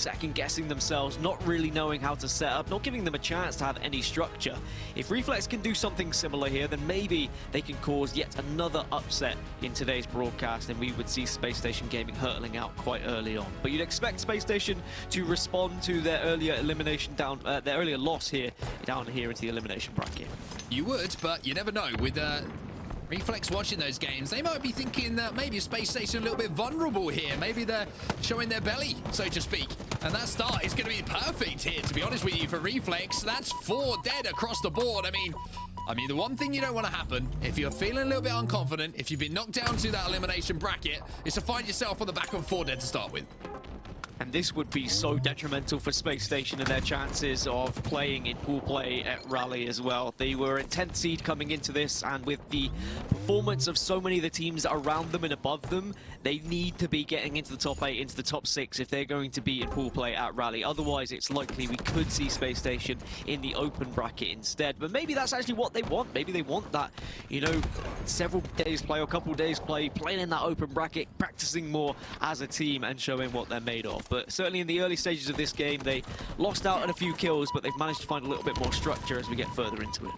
second guessing themselves, not really knowing how to set up, not giving them a chance to have any structure. If Reflex can do something similar here, then maybe they can cause yet another upset in today's broadcast, and we would see Spacestation Gaming hurtling out quite early on. But you'd expect Spacestation to respond to their earlier elimination their earlier loss here down here into the elimination bracket. You would, but you never know. With Reflex watching those games, they might be thinking that maybe Spacestation a little bit vulnerable here. Maybe they're showing their belly, so to speak. And that start is going to be perfect here, to be honest with you, for Reflex. That's 4 dead across the board. I mean, the one thing you don't want to happen, if you're feeling a little bit unconfident, if you've been knocked down to that elimination bracket, is to find yourself on the back of 4 dead to start with. And this would be so detrimental for Spacestation and their chances of playing in pool play at Rally as well. They were a 10th seed coming into this, and with the performance of so many of the teams around them and above them, they need to be getting into the top 8, into the top 6 if they're going to be in pool play at Rally. Otherwise, it's likely we could see Spacestation in the open bracket instead. But maybe that's actually what they want. Maybe they want that, you know, several days play or a couple days play, playing in that open bracket, practicing more as a team and showing what they're made of. But certainly in the early stages of this game, they lost out on a few kills, but they've managed to find a little bit more structure as we get further into it.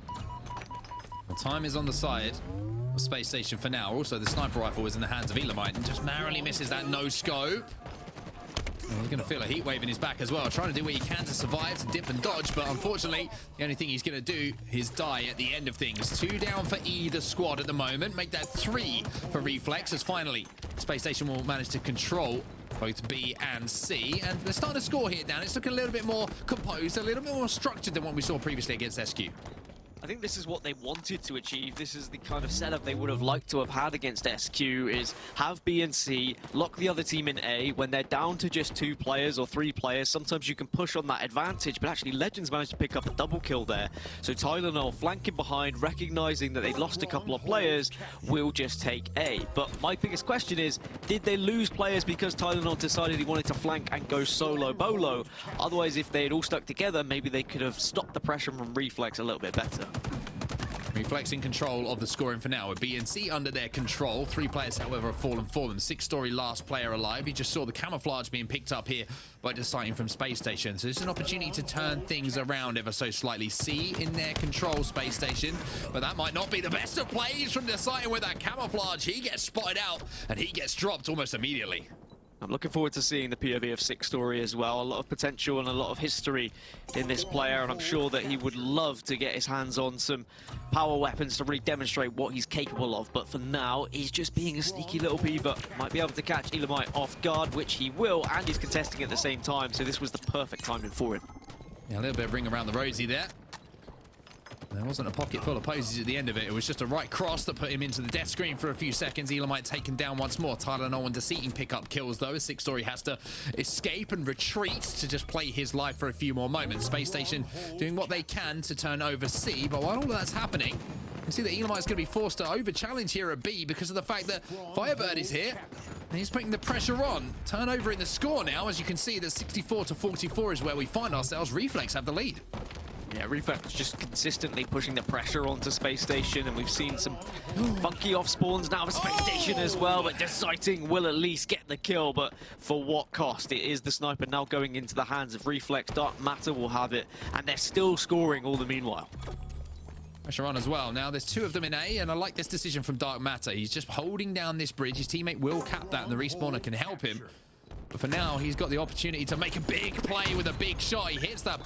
Well, time is on the side of Spacestation for now. Also, the sniper rifle is in the hands of Elamite and just narrowly misses that no scope. And he's going to feel a heat wave in his back as well, trying to do what he can to survive, to dip and dodge, but unfortunately, the only thing he's going to do is die at the end of things. 2 down for either squad at the moment. Make that 3 for Reflex, as finally Spacestation will manage to control both B and C, and they're starting to score here, Dan. It's looking a little bit more composed, a little bit more structured than what we saw previously against SQ. I think this is what they wanted to achieve. This is the kind of setup they would have liked to have had against SQ, is have B and C, lock the other team in A. When they're down to just 2 players or 3 players, sometimes you can push on that advantage, but actually Legends managed to pick up a double kill there. So Tylenol flanking behind, recognizing that they lost a couple of players, will just take A. But my biggest question is, did they lose players because Tylenol decided he wanted to flank and go solo bolo? Otherwise, if they had all stuck together, maybe they could have stopped the pressure from Reflex a little bit better. Reflex in control of the scoring for now, with B and C under their control. 3 players, however, have fallen for them. 6-story last player alive. He just saw the camouflage being picked up here by deciding from Spacestation. So it's an opportunity to turn things around ever so slightly. C in their control, Spacestation. But that might not be the best of plays from deciding with that camouflage. He gets spotted out and he gets dropped almost immediately. I'm looking forward to seeing the POV of 6-story as well. A lot of potential and a lot of history in this player, and I'm sure that he would love to get his hands on some power weapons to really demonstrate what he's capable of. But for now, he's just being a sneaky little beaver. Might be able to catch Elamite off guard, which he will, and he's contesting at the same time, so this was the perfect timing for him. Yeah, a little bit of ring around the rosy there. There wasn't a pocket full of posies at the end of it. It was just a right cross that put him into the death screen for a few seconds. Elamite taken down once more. Tylenol and Deceiving pick up kills, though. 6-story has to escape and retreat to just play his life for a few more moments. Spacestation doing what they can to turn over C. But while all of that's happening, you see that Elamite's going to be forced to over-challenge here at B because of the fact that Firebird is here. And he's putting the pressure on. Turnover in the score now. As you can see, that 64-44 is where we find ourselves. Reflex have the lead. Yeah, Reflex just consistently pushing the pressure onto Spacestation, and we've seen some funky off spawns now for Spacestation as well, but Deciding will at least get the kill, but for what cost? It is the sniper now going into the hands of Reflex. Dark Matter will have it, and they're still scoring all the meanwhile. Pressure on as well. Now there's 2 of them in A, and I like this decision from Dark Matter. He's just holding down this bridge. His teammate will cap that, and the respawner can help him. But for now, he's got the opportunity to make a big play with a big shot. He hits that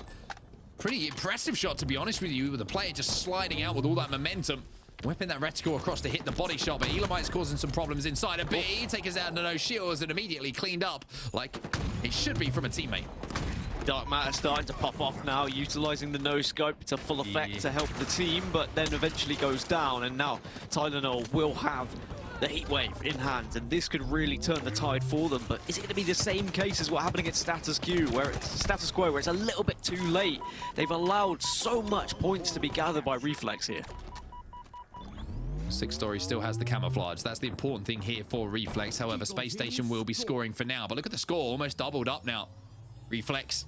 pretty impressive shot, to be honest with you, with the player just sliding out with all that momentum, whipping that reticle across to hit the body shot. But Elamite's causing some problems inside of B. Take us out into no shields and immediately cleaned up like it should be from a teammate. Dark Matter starting to pop off now, utilizing the no-scope to full effect to help the team, but then eventually goes down, and now Tylenol will have the heat wave in hand, and this could really turn the tide for them. But is it going to be the same case as what happened against Status Quo, where it's a little bit too late? They've allowed so much points to be gathered by Reflex here. 6-story still has the camouflage. That's the important thing here for Reflex. However, Spacestation will be scoring for now. But look at the score, almost doubled up now. Reflex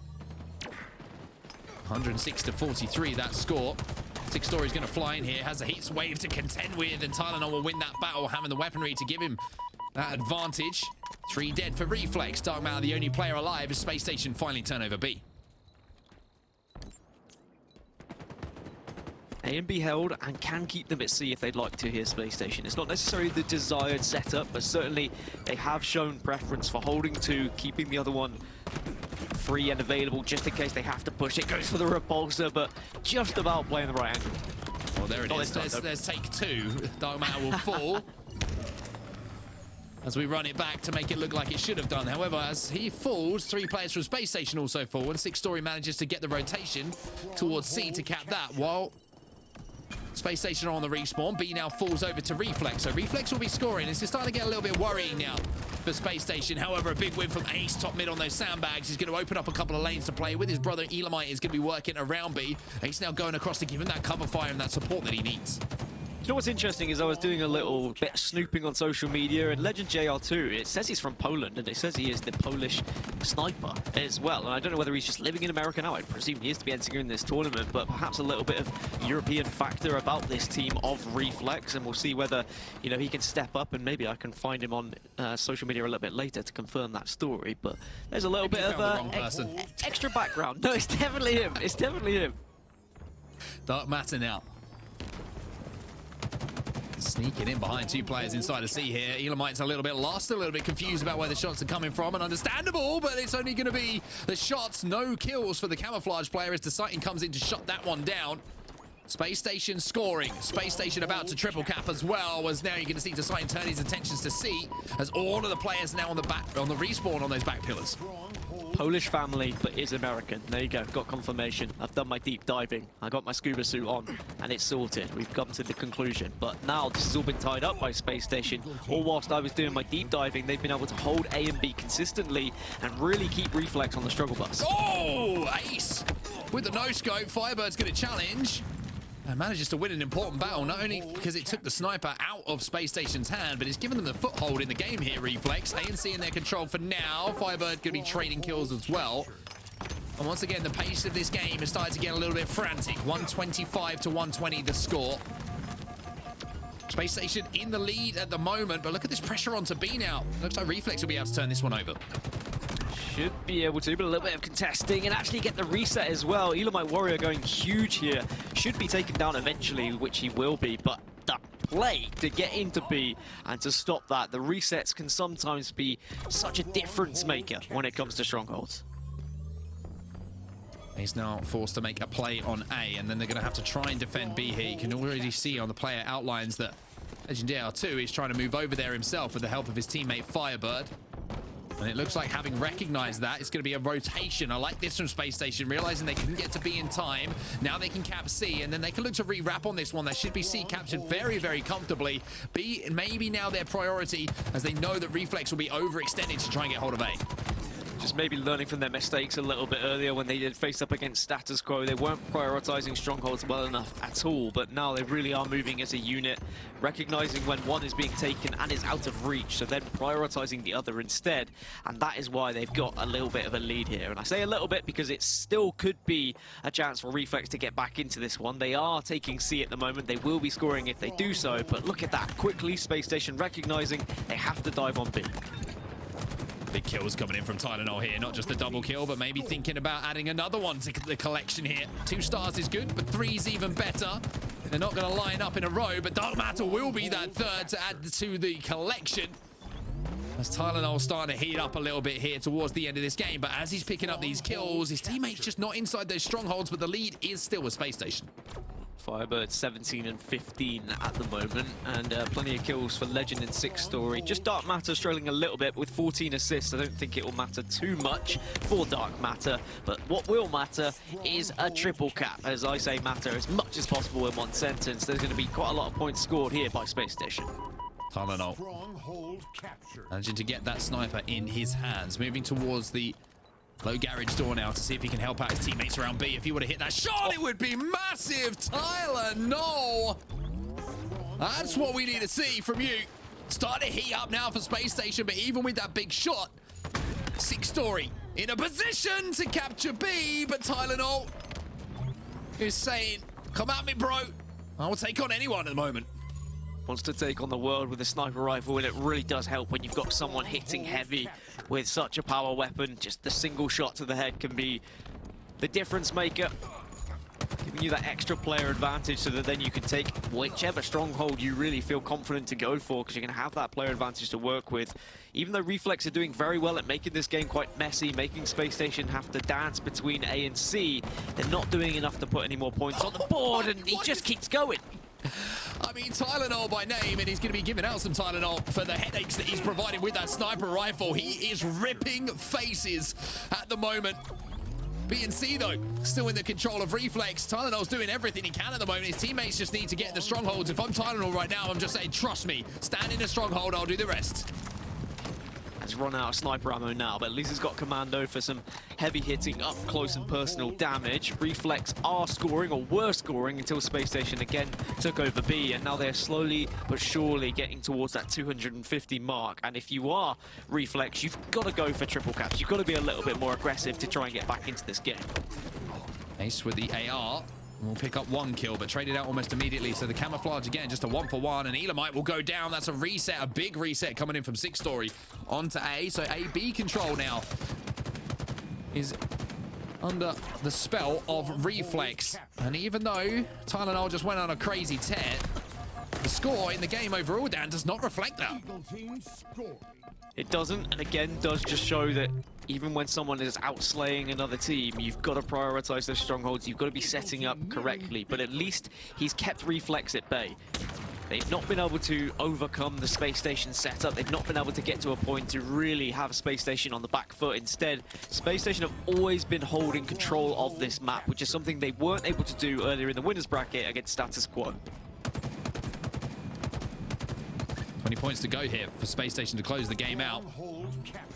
106-43, that score. 6-story's going to fly in here, has a heat wave to contend with, and Tylenol will win that battle, having the weaponry to give him that advantage. 3 dead for Reflex. Dark Matter, the only player alive, as Spacestation finally turn over B. A and B held and can keep them at C if they'd like to here, Spacestation. It's not necessarily the desired setup, but certainly they have shown preference for holding 2, keeping the other one free and available just in case they have to push. It goes for the repulsor, but just about playing the right angle. Well, there it is. There's take 2. Dark Matter will fall. As we run it back to make it look like it should have done. However, as he falls, 3 players from Spacestation also fall, and 6 Story manages to get the rotation towards C to cap that, while Spacestation are on the respawn. B now falls over to Reflex, so Reflex will be scoring. This is starting to get a little bit worrying now for Spacestation. However, a big win from Ace, top mid on those sandbags. He's going to open up a couple of lanes to play with. His brother Elamite is going to be working around B. Ace now going across to give him that cover fire and that support that he needs. You know what's interesting is I was doing a little bit of snooping on social media, and Legend JR2, it says he's from Poland, and it says he is the Polish sniper as well. And I don't know whether he's just living in America now. I presume he is to be entering in this tournament, but perhaps a little bit of European factor about this team of Reflex, and we'll see whether, you know, he can step up, and maybe I can find him on social media a little bit later to confirm that story. But there's a little bit of extra background. No, it's definitely him. It's definitely him. Dark Matter now. Sneaking in behind 2 players inside of C here. Elamite's a little bit lost, a little bit confused about where the shots are coming from, and understandable, but it's only going to be the shots. No kills for the camouflage player as Titan comes in to shut that one down. Spacestation scoring. Spacestation about to triple cap as well, as now you're going to see Titan turn his attentions to C, as all of the players now on the respawn on those back pillars. Polish family, but is American. There you go, got confirmation. I've done my deep diving. I got my scuba suit on, and it's sorted. We've come to the conclusion. But now this has all been tied up by Spacestation. All whilst I was doing my deep diving, they've been able to hold A and B consistently and really keep Reflex on the struggle bus. Oh, Ace! With the no-scope, Firebird's going to challenge. And manages to win an important battle, not only because it took the sniper out of Spacestation's hand, but it's given them the foothold in the game here, Reflex. ANC in their control for now. Firebird going to be trading kills as well. And once again, the pace of this game has started to get a little bit frantic. 125 to 120 the score. Spacestation in the lead at the moment, but look at this pressure onto B now. Looks like Reflex will be able to turn this one over. Should be able to, but a little bit of contesting and actually get the reset as well. Elamite Warrior going huge here. Should be taken down eventually, which he will be, but that play to get into B and to stop that, the resets can sometimes be such a difference maker when it comes to strongholds. He's now forced to make a play on A, and then they're going to have to try and defend B here. You can already see on the player outlines that Legend JR2 is trying to move over there himself with the help of his teammate Firebird. And it looks like, having recognized that, it's going to be a rotation. I like this from Spacestation, realizing they couldn't get to B in time. Now they can cap C, and then they can look to re-wrap on this one. They should be C captured very, very comfortably. B maybe now their priority, as they know that Reflex will be overextended to try and get hold of A. Just maybe learning from their mistakes a little bit earlier when they did face up against status quo. They weren't prioritizing strongholds well enough at all, but now they really are moving as a unit, recognizing when one is being taken and is out of reach, so then prioritizing the other instead, and that is why they've got a little bit of a lead here. And I say a little bit because it still could be a chance for Reflex to get back into this one. They are taking C at the moment. They will be scoring if they do so, but look at that. Quickly, Spacestation recognizing they have to dive on B. Big kills coming in from Tylenol here. Not just a double kill, but maybe thinking about adding another one to the collection here. 2 stars is good, but 3's even better. They're not going to line up in a row, but Dark Matter will be that 3rd to add to the collection. As Tylenol starting to heat up a little bit here towards the end of this game, but as he's picking up these kills, his teammates just not inside those strongholds, but the lead is still with Spacestation. Firebird 17 and 15 at the moment, and plenty of kills for Legend and 6 Story. Just Dark Matter struggling a little bit with 14 assists. I don't think it will matter too much for Dark Matter, but what will matter is a triple cap. As I say, matter as much as possible in one sentence. There's going to be quite a lot of points scored here by Spacestation. Tylenol managing to get that sniper in his hands, moving towards the low garage door now to see if he can help out his teammates around B. If he would have hit that shot, it would be massive. Tyler, no. That's what we need to see from you. Start to heat up now for Spacestation, but even with that big shot, 6 Story in a position to capture B, but Tylenol is saying, come at me, bro. I will take on anyone at the moment. wants to take on the world with a sniper rifle, and it really does help when you've got someone hitting heavy with such a power weapon. Just the single shot to the head can be the difference maker, giving you that extra player advantage so that then you can take whichever stronghold you really feel confident to go for, because you're going to have that player advantage to work with. Even though Reflex are doing very well at making this game quite messy, making Spacestation have to dance between A and C, they're not doing enough to put any more points on the board, and he just keeps going. I mean, Tylenol by name, and he's going to be giving out some Tylenol for the headaches that he's providing with that sniper rifle. He is ripping faces at the moment. B and C, though, still in the control of Reflex. Tylenol's doing everything he can at the moment. His teammates just need to get in the strongholds. If I'm Tylenol right now, I'm just saying, trust me, stand in a stronghold, I'll do the rest. Has run out of sniper ammo now, but at least he's got Commando for some heavy hitting up close and personal damage. Reflex are scoring, or were scoring, until Spacestation again took over B, and now they're slowly but surely getting towards that 250 mark. And if you are Reflex, you've got to go for triple caps. You've got to be a little bit more aggressive to try and get back into this game. Ace with the AR. We'll pick up one kill, but traded out almost immediately. So the camouflage again, just a 1-for-1, and Elamite will go down. That's a reset, a big reset coming in from 6-story onto A. So A-B control now is under the spell of Reflex. And even though Tylenol just went on a crazy tear, the score in the game overall, Dan, does not reflect that. It doesn't, and again, does just show that even when someone is outslaying another team, you've got to prioritize those strongholds. You've got to be setting up correctly, but at least he's kept Reflex at bay. They've not been able to overcome the Space Station setup. They've not been able to get to a point to really have Space Station on the back foot. Instead, Space Station have always been holding control of this map, which is something they weren't able to do earlier in the winners bracket against Status Quo. 20 points to go here for Space Station to close the game out.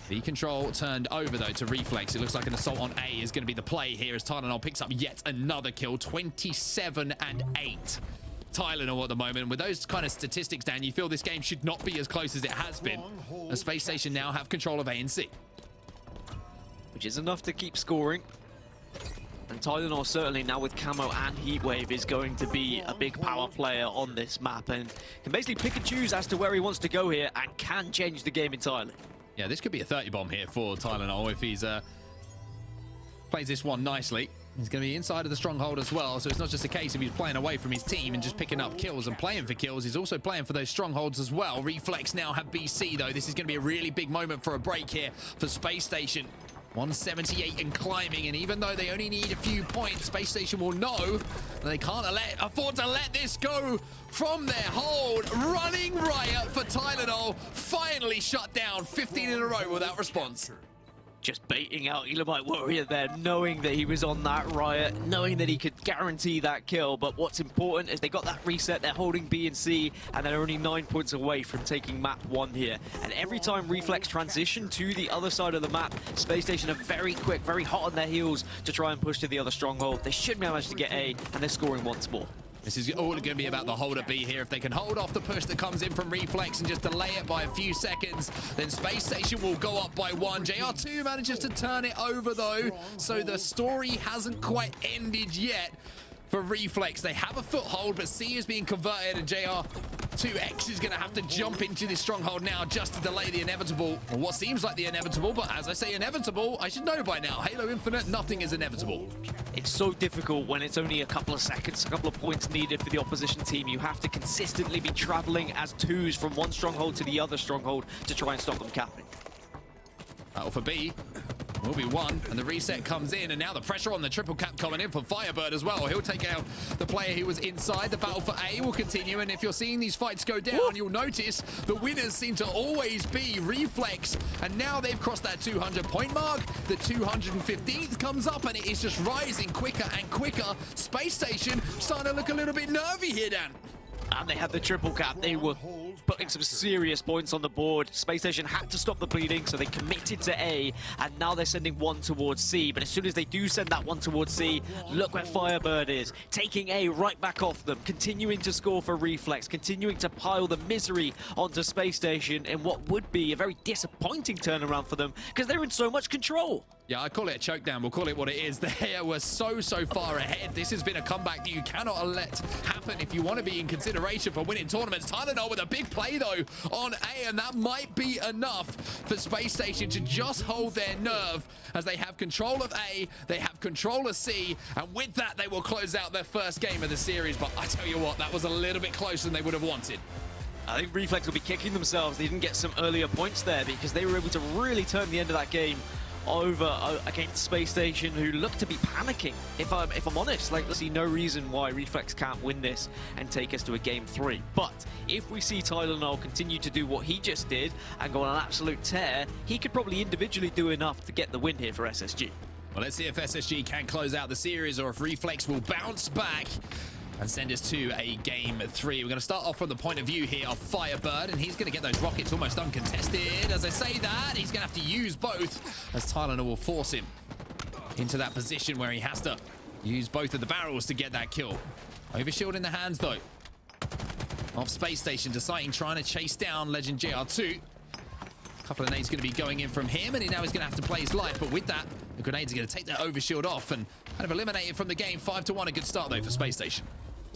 The control turned over, though, to Reflex. It looks like an assault on A is going to be the play here as Tylenol picks up yet another kill. 27 and 8. Tylenol at the moment. With those kind of statistics, Dan, you feel this game should not be as close as it has been. The Space Station now have control of A and C. Which is enough to keep scoring. And Tylenol certainly now with Camo and Heatwave is going to be a big power player on this map and can basically pick and choose as to where he wants to go here and can change the game entirely. Yeah, this could be a 30 bomb here for Tylenol if he's plays this one nicely. He's going to be inside of the stronghold as well, so it's not just a case of he's playing away from his team and just picking up kills and playing for kills. He's also playing for those strongholds as well. Reflex now have BC, though. This is going to be a really big moment for a break here for Space Station. 178 and climbing, and even though they only need a few points, Space Station will know that they can't afford to let this go from their hold. Running riot for Tylenol, finally shut down 15 in a row without response. Just baiting out Elamite Warrior there, knowing that he was on that riot, knowing that he could guarantee that kill. But what's important is they got that reset, they're holding B and C, and they're only 9 points away from taking map 1 here. And every time Reflex transition to the other side of the map, Space Station are very quick, very hot on their heels to try and push to the other stronghold. They should manage to get A, and they're scoring once more. This is all going to be about the hold at B here. If they can hold off the push that comes in from Reflex and just delay it by a few seconds, then Space Station will go up by 1. JR2 manages to turn it over, though, so the story hasn't quite ended yet for Reflex. They have a foothold, but C is being converted, and JR2X is going to have to jump into this stronghold now just to delay the inevitable, or what seems like the inevitable, but as I say inevitable, I should know by now. Halo Infinite, nothing is inevitable. It's so difficult when it's only a couple of seconds, a couple of points needed for the opposition team. You have to consistently be traveling as twos from one stronghold to the other stronghold to try and stop them capping. Battle for B will be 1, and the reset comes in, and now the pressure on the triple cap coming in for Firebird as well. He'll take out the player who was inside. The battle for A will continue, and if you're seeing these fights go down, you'll notice the winners seem to always be Reflex, and now they've crossed that 200 point mark. The 215th comes up, and it is just rising quicker and quicker. Space Station starting to look a little bit nervy here, Dan. And they had the triple cap. They were putting some serious points on the board. Space Station had to stop the bleeding, so they committed to A, and now they're sending 1 towards C. But as soon as they do send that 1 towards C, look where Firebird is, taking A right back off them, continuing to score for Reflex, continuing to pile the misery onto Space Station in what would be a very disappointing turnaround for them, because they're in so much control. Yeah, I call it a choke down. We'll call it what it is. They were so far ahead. This has been a comeback that you cannot let happen if you want to be in consideration for winning tournaments. Tylenol with a big play, though, on A, and that might be enough for Space Station to just hold their nerve as they have control of A, they have control of C, and with that, they will close out their first game of the series. But I tell you what, that was a little bit closer than they would have wanted. I think Reflex will be kicking themselves. They didn't get some earlier points there because they were able to really turn the end of that game over against Space Station, who look to be panicking. If I'm honest, like, I see no reason why Reflex can't win this and take us to a game 3. But if we see Tylenol continue to do what he just did and go on an absolute tear, he could probably individually do enough to get the win here for SSG. Well, let's see if SSG can close out the series or if Reflex will bounce back and send us to a game 3. We're going to start off from the point of view here of Firebird, and he's going to get those rockets almost uncontested. As I say that, he's going to have to use both, as Tylenol will force him into that position where he has to use both of the barrels to get that kill. Overshield in the hands, though, of Space Station, deciding trying to chase down Legend JR2. A couple of nades going to be going in from him, and now he's going to have to play his life. But with that, the grenades are going to take that overshield off and kind of eliminate it from the game. 5-1, a good start, though, for Space Station.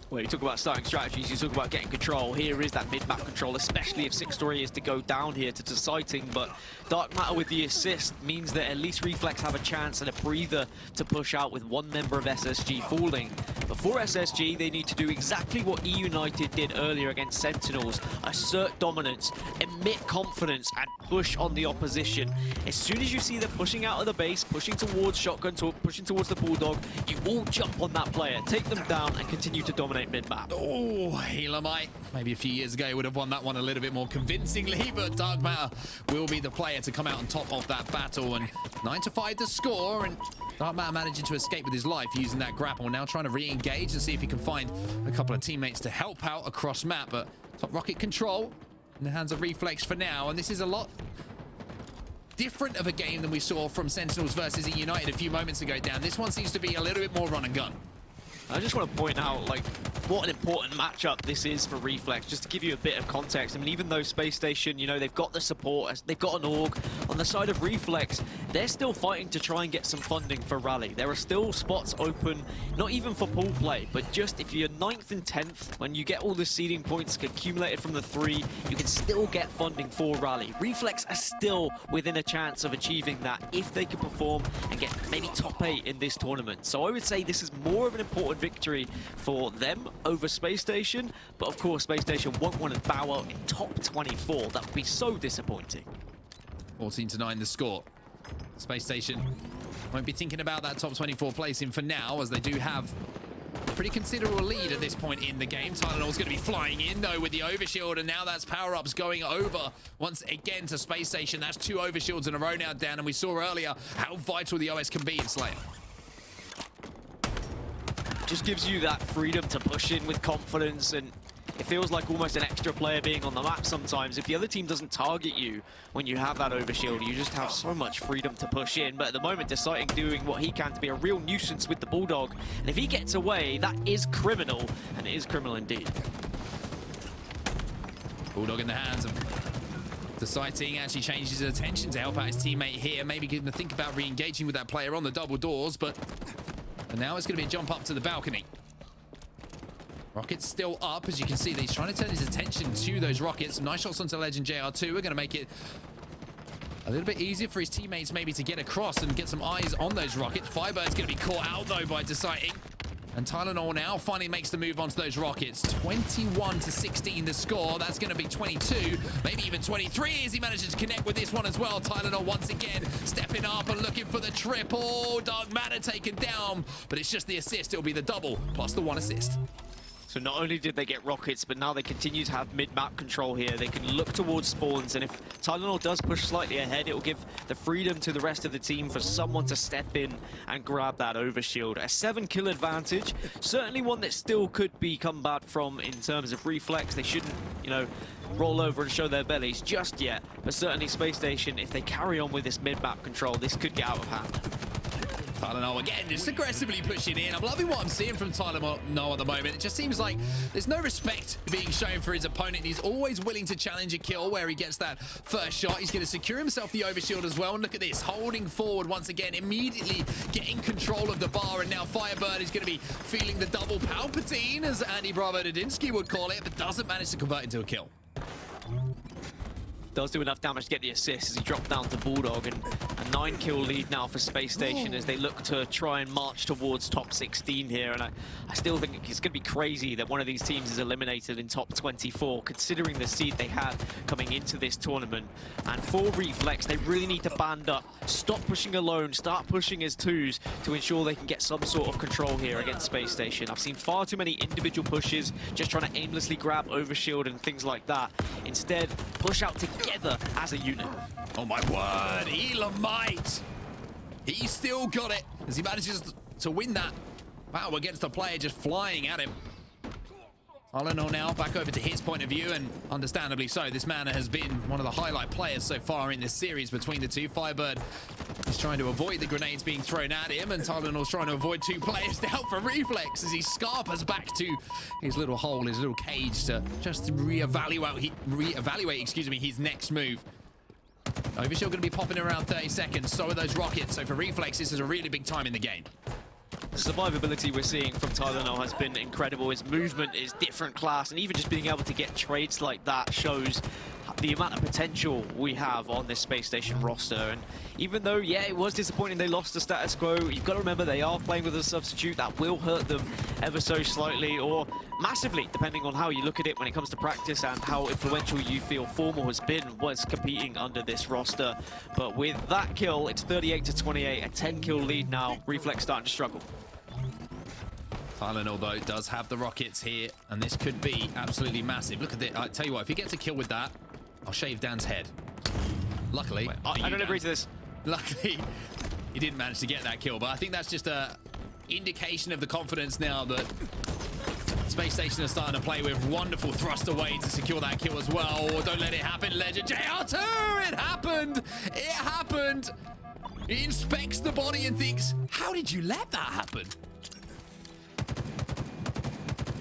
Well, you talk about starting strategies, you talk about getting control. Here is that mid-map control, especially if 6-story is to go down here to sighting. But Dark Matter with the assist means that at least Reflex have a chance and a breather to push out with one member of SSG falling. But for SSG, they need to do exactly what E United did earlier against Sentinels. Assert dominance, emit confidence, and push on the opposition. As soon as you see them pushing out of the base, pushing towards Shotgun, pushing towards the Bulldog, you all jump on that player, take them down, and continue to dominate mid-map. Oh, Elamite. Maybe a few years ago, he would have won that one a little bit more convincingly, but Dark Matter will be the player to come out on top of that battle. And 9-5 the score, and Dark Matter managing to escape with his life using that grapple. Now trying to re-engage and see if he can find a couple of teammates to help out across map, but top rocket control in the hands of Reflex for now, and this is a lot different of a game than we saw from Sentinels versus E United a few moments ago, Dan. This one seems to be a little bit more run and gun. I just want to point out, like, what an important matchup this is for Reflex, just to give you a bit of context. I mean, even though Space Station, you know, they've got the support, they've got an org, on the side of Reflex, they're still fighting to try and get some funding for Rally. There are still spots open, not even for pool play, but just if you're 9th and 10th, when you get all the seeding points accumulated from the 3, you can still get funding for Rally. Reflex are still within a chance of achieving that if they can perform and get maybe top 8 in this tournament. So I would say this is more of an important victory for them over Space Station, but of course Space Station won't want to bow out in top 24. That would be so disappointing. 14-9 the score. Space Station won't be thinking about that top 24 placing for now, as they do have a pretty considerable lead at this point in the game. Tylenol's going to be flying in, though, with the overshield, and now that's power-ups going over once again to Space Station. That's 2 overshields in a row now, Dan, and we saw earlier how vital the OS can be in Slayer. Just gives you that freedom to push in with confidence, and it feels like almost an extra player being on the map sometimes. If the other team doesn't target you when you have that overshield, you just have so much freedom to push in. But at the moment, Deciding doing what he can to be a real nuisance with the Bulldog. And if he gets away, that is criminal, and it is criminal indeed. Bulldog in the hands of Deciding actually changes his attention to help out his teammate here. Maybe going to think about re-engaging with that player on the double doors, but now it's going to be a jump up to the balcony. Rocket's still up, as you can see. He's trying to turn his attention to those rockets. Some nice shots onto Legend JR2. We're going to make it a little bit easier for his teammates maybe to get across and get some eyes on those rockets. Firebird's going to be caught out, though, by Deciding. And Tylenol now finally makes the move onto those rockets. 21-16 the score. That's going to be 22, maybe even 23 as he manages to connect with this one as well. Tylenol once again stepping up and looking for the triple. Dark Matter taken down, but it's just the assist. It'll be the double plus the 1 assist. So not only did they get rockets, but now they continue to have mid-map control here. They can look towards spawns, and if Tylenol does push slightly ahead, it will give the freedom to the rest of the team for someone to step in and grab that overshield. A 7-kill advantage, certainly one that still could be come back from in terms of Reflex. They shouldn't, you know, roll over and show their bellies just yet, but certainly Space Station, if they carry on with this mid-map control, this could get out of hand. Tylenol again, just aggressively pushing in. I'm loving what I'm seeing from Tylenol at the moment. It just seems like there's no respect being shown for his opponent. He's always willing to challenge a kill where he gets that first shot. He's going to secure himself the overshield as well. And look at this, holding forward once again, immediately getting control of the bar. And now Firebird is going to be feeling the double Palpatine, as Andy Bravo Dadinsky would call it, but doesn't manage to convert into a kill. Does do enough damage to get the assist as he dropped down to Bulldog, and a 9-kill lead now for Space Station as they look to try and march towards top 16 here. And I still think it's going to be crazy that one of these teams is eliminated in top 24, considering the seed they had coming into this tournament. And for Reflex, they really need to band up, stop pushing alone, start pushing as twos to ensure they can get some sort of control here against Space Station. I've seen far too many individual pushes, just trying to aimlessly grab overshield and things like that. Instead, push out together as a unit. Oh my word, Elamite! He still got it as he manages to win that battle against the player just flying at him. Tylenol now back over to his point of view, and understandably so. This man has been one of the highlight players so far in this series between the two. Firebird is trying to avoid the grenades being thrown at him, and Tylenol's trying to avoid two players down for Reflex as he scarpers back to his little hole, his little cage, to just reevaluate, excuse me, his next move. Overshield going to be popping around 30 seconds, so are those rockets. So for Reflex, this is a really big time in the game. The survivability we're seeing from Tylenol has been incredible. His movement is different class, and even just being able to get trades like that shows the amount of potential we have on this Space Station roster. And even though, yeah, it was disappointing they lost the status quo, you've got to remember they are playing with a substitute that will hurt them ever so slightly or massively, depending on how you look at it when it comes to practice and how influential you feel Formal has been was competing under this roster. But with that kill, it's 38-28, a 10-kill lead now. Reflex starting to struggle. Tylenol, though, does have the rockets here, and this could be absolutely massive. Look at it. I tell you what, if he gets a kill with that, I'll shave Dan's head. Luckily... Wait, I don't agree to this. Luckily, he didn't manage to get that kill, but I think that's just a indication of the confidence now that Space Station is starting to play with. Wonderful thrust away to secure that kill as well. Oh, don't let it happen, Legend. JR2! It happened! It happened! He inspects the body and thinks, how did you let that happen?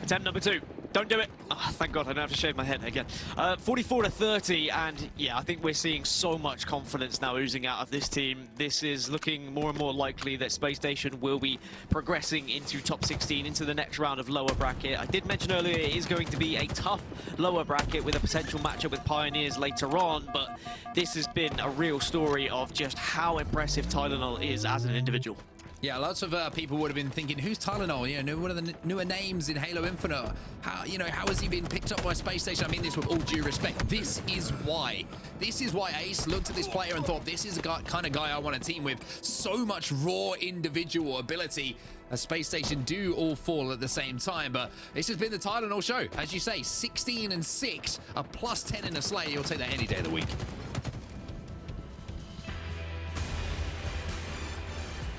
Attempt number 2. Don't do it. Oh, thank God, I don't have to shave my head again. 44-30, and yeah, I think we're seeing so much confidence now oozing out of this team. This is looking more and more likely that Space Station will be progressing into top 16, into the next round of lower bracket. I did mention earlier it is going to be a tough lower bracket with a potential matchup with Pioneers later on, but this has been a real story of just how impressive Tylenol is as an individual. Yeah, lots of people would have been thinking, who's Tylenol? You know, one of the newer names in Halo Infinite. How has he been picked up by Space Station? I mean this with all due respect. This is why. This is why Ace looked at this player and thought, this is the kind of guy I want to team with. So much raw individual ability. As Space Station do all fall at the same time, but it's just been the Tylenol show. As you say, 16-6, a +10 in a Slayer. You'll take that any day of the week.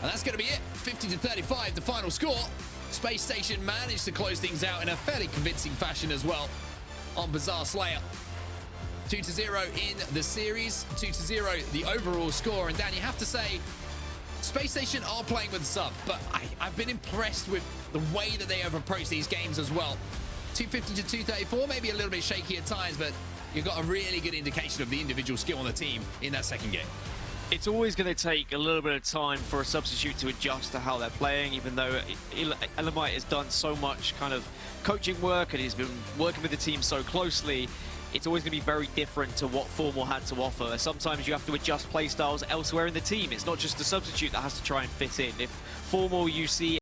And that's going to be it. 50-35, the final score. Space Station managed to close things out in a fairly convincing fashion as well on Bizarre Slayer. 2-0 in the series, 2-0 the overall score. And Dan, you have to say, Space Station are playing with the sub, but I've been impressed with the way that they have approached these games as well. 250-234, maybe a little bit shaky at times, but you've got a really good indication of the individual skill on the team in that second game. It's always going to take a little bit of time for a substitute to adjust to how they're playing, even though Elamite has done so much kind of coaching work and he's been working with the team so closely. It's always going to be very different to what Formal had to offer. Sometimes you have to adjust playstyles elsewhere in the team. It's not just the substitute that has to try and fit in. If Formal, you see